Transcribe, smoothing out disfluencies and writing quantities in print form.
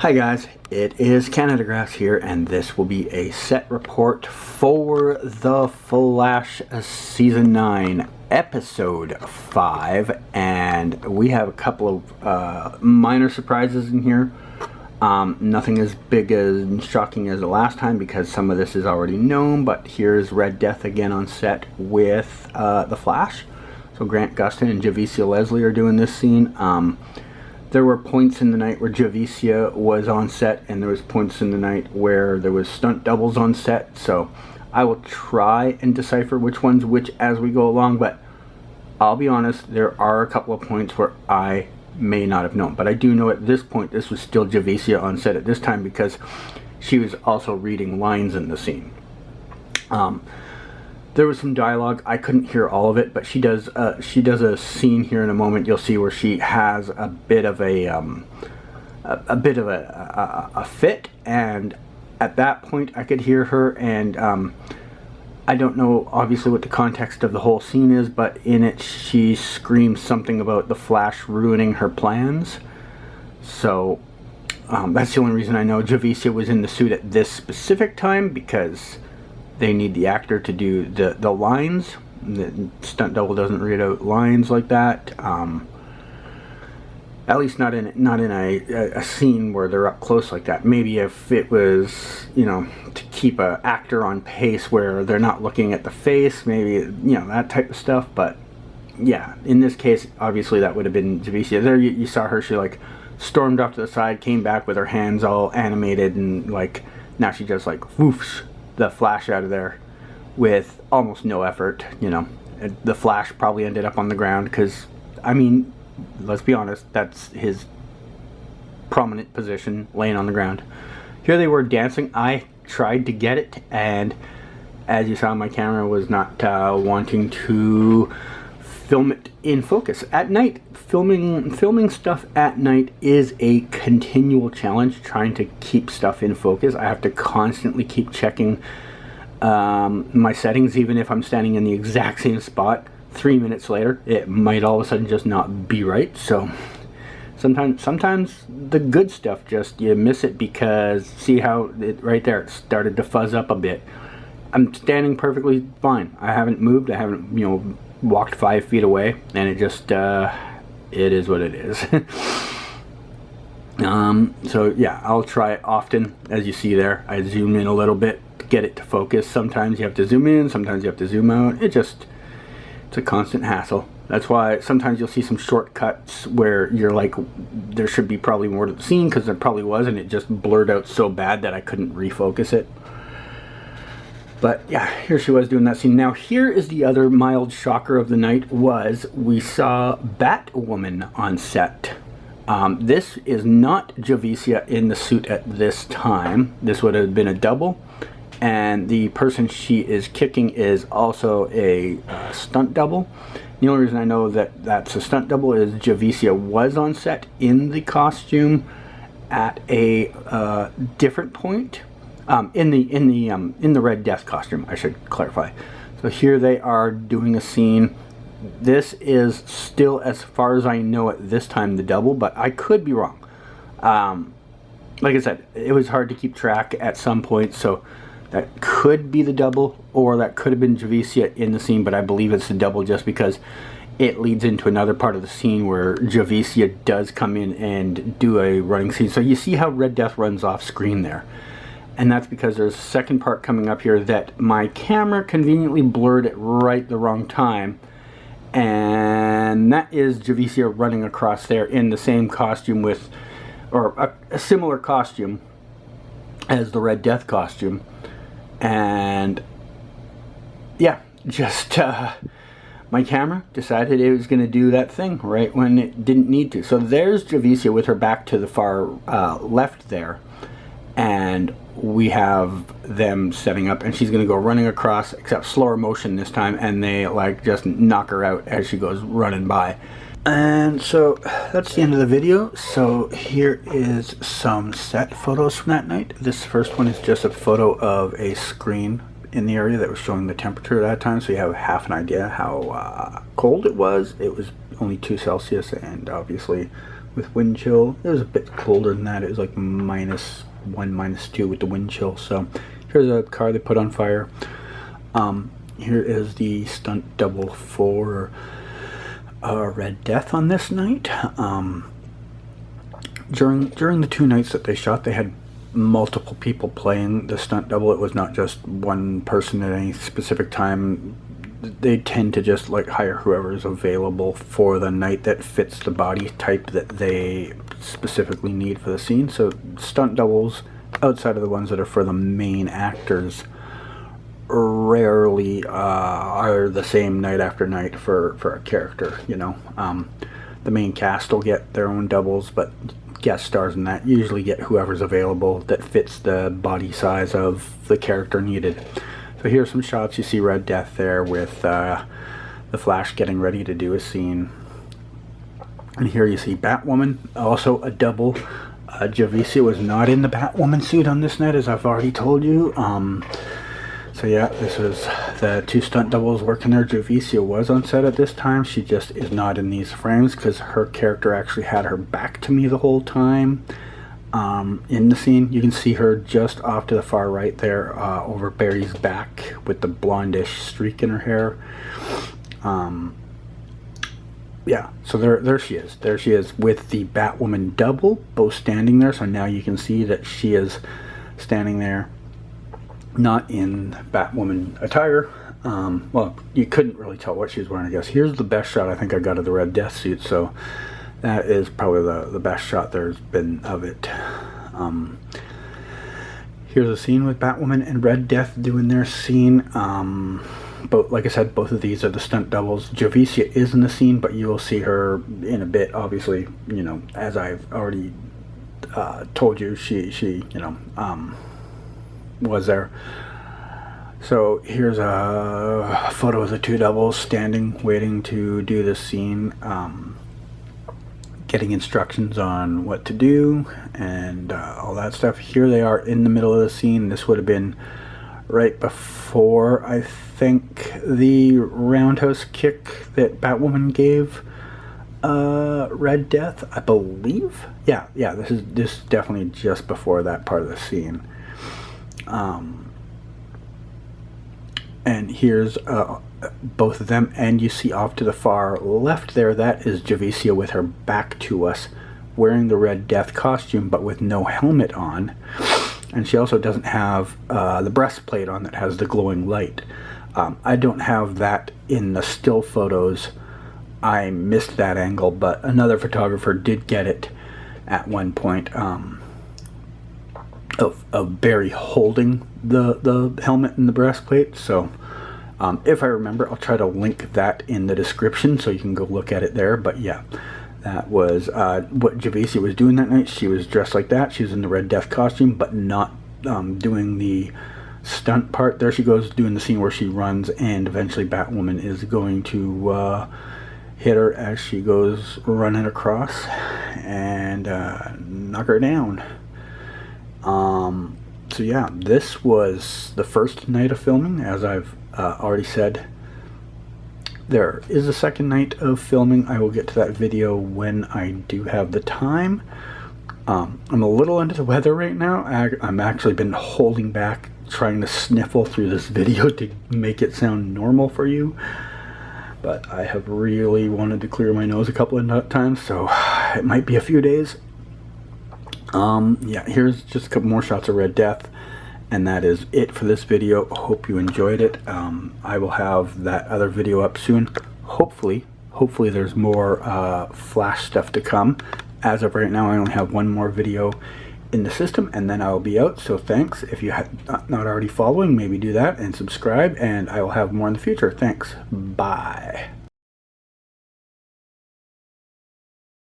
Hi guys, it is Canada Graphs here, and this will be a set report for The Flash Season 9, Episode 5, and we have a couple of minor surprises in here. Nothing as big and shocking as the last time because some of this is already known, but here's Red Death again on set with The Flash. So Grant Gustin and Javicia Leslie are doing this scene. There were points in the night where Javicia was on set, and there was points in the night where there was stunt doubles on set, so I will try and decipher which one's which as we go along, but I'll be honest, there are a couple of points where I may not have known, but I do know at this point this was still Javicia on set at this time because she was also reading lines in the scene. There was some dialogue. I couldn't hear all of it, but she does a scene here in a moment. You'll see where she has a bit of a fit, and at that point I could hear her. And I don't know obviously what the context of the whole scene is, but in it she screams something about the Flash ruining her plans. So that's the only reason I know Javicia was in the suit at this specific time, because they need the actor to do the lines. The stunt double doesn't read out lines like that. At least not in a scene where they're up close like that. Maybe if it was, you know, to keep an actor on pace where they're not looking at the face, maybe, you know, that type of stuff. But yeah, in this case, obviously that would have been Javicia. There you saw her. She like stormed off to the side, came back with her hands all animated, and like now she just like whoofs the Flash out of there with almost no effort. You know, the Flash probably ended up on the ground because, I mean, let's be honest, that's his prominent position, laying on the ground. Here they were dancing. I tried to get it, and as you saw, my camera was not wanting to film it in focus. At night, filming stuff at night is a continual challenge, trying to keep stuff in focus. I have to constantly keep checking my settings, even if I'm standing in the exact same spot. 3 minutes later, it might all of a sudden just not be right. So sometimes the good stuff, just you miss it because see how it right there, it started to fuzz up a bit. I'm standing perfectly fine. I haven't moved. I haven't, you know, walked 5 feet away, and it just it is what it is. So yeah, I'll try it often. As you see there, I zoom in a little bit to get it to focus. Sometimes you have to zoom in, sometimes you have to zoom out. It's a constant hassle. That's why sometimes you'll see some shortcuts where you're like, there should be probably more to the scene, because there probably was, and it just blurred out so bad that I couldn't refocus it. But yeah, here she was doing that scene. Now here is the other mild shocker of the night, was we saw Batwoman on set. This is not Javicia in the suit at this time. This would have been a double, and the person she is kicking is also a stunt double. The only reason I know that that's a stunt double is Javicia was on set in the costume at a different point. In the Red Death costume, I should clarify. So here they are doing a scene. This is still, as far as I know at this time, the double, but I could be wrong. Like I said, it was hard to keep track at some point, so that could be the double, or that could have been Javicia in the scene, but I believe it's the double just because it leads into another part of the scene where Javicia does come in and do a running scene. So you see how Red Death runs off screen there. And that's because there's a second part coming up here that my camera conveniently blurred at right the wrong time. And that is Javicia running across there in the same costume with, or a similar costume as the Red Death costume. And yeah, just my camera decided it was going to do that thing right when it didn't need to. So there's Javicia with her back to the far left there. And we have them setting up, and she's going to go running across, except slower motion this time, and they like just knock her out as she goes running by. And so that's the end of the video. So here is some set photos from that night. This first one is just a photo of a screen in the area that was showing the temperature at that time, so you have half an idea how cold it was. It was only 2 Celsius, and obviously with wind chill. It was a bit colder than that. It was like -1, -2 with the wind chill. So here's a car they put on fire. Here is the stunt double for Red Death on this night. During the 2 nights that they shot, they had multiple people playing the stunt double. It was not just one person at any specific time. They tend to just like hire whoever is available for the night that fits the body type that they specifically need for the scene. So stunt doubles, outside of the ones that are for the main actors, rarely are the same night after night for a character, you know. The main cast will get their own doubles, but guest stars and that usually get whoever's available that fits the body size of the character needed. So here's some shots. You see Red Death there with the Flash getting ready to do a scene. And here you see Batwoman, also a double. Javicia was not in the Batwoman suit on this night, as I've already told you. So yeah, this was the 2 stunt doubles working there. Javicia was on set at this time. She just is not in these frames because her character actually had her back to me the whole time. In the scene, you can see her just off to the far right there, over Barry's back with the blondish streak in her hair. Yeah, so there she is. There she is with the Batwoman double, both standing there. So now you can see that she is standing there, not in Batwoman attire. Well, you couldn't really tell what she was wearing, I guess. Here's the best shot I think I got of the Red Death suit, so that is probably the best shot there's been of it. Here's a scene with Batwoman and Red Death doing their scene. But like I said, both of these are the stunt doubles. Javicia is in the scene, but you will see her in a bit, obviously, you know, as I've already told you, she you know, was there. So here's a photo of the 2 doubles standing waiting to do this scene, getting instructions on what to do and all that stuff. Here they are in the middle of the scene. This would have been right before, I think, the roundhouse kick that Batwoman gave Red Death, I believe. Yeah, this is definitely just before that part of the scene. And here's both of them, and you see off to the far left there, that is Javicia with her back to us, wearing the Red Death costume but with no helmet on. And she also doesn't have the breastplate on that has the glowing light. I don't have that in the still photos. I missed that angle, but another photographer did get it at one point, of Barry holding the helmet and the breastplate. So if I remember, I'll try to link that in the description so you can go look at it there. But yeah, that was what Javicia was doing that night. She was dressed like that. She was in the Red Death costume, but not doing the stunt part. There she goes, doing the scene where she runs, and eventually Batwoman is going to hit her as she goes running across and knock her down. So yeah, this was the first night of filming. As I've already said, there is a second night of filming. I will get to that video when I do have the time. I'm a little under the weather right now. I'm actually been holding back, trying to sniffle through this video to make it sound normal for you. But I have really wanted to clear my nose a couple of times, so it might be a few days. Yeah, here's just a couple more shots of Red Death, and that is it for this video. Hope you enjoyed it. I will have that other video up soon. Hopefully there's more Flash stuff to come. As of right now, I only have one more video in the system, and then I'll be out. So thanks. If you have not already following, maybe do that and subscribe, and I will have more in the future. Thanks. Bye.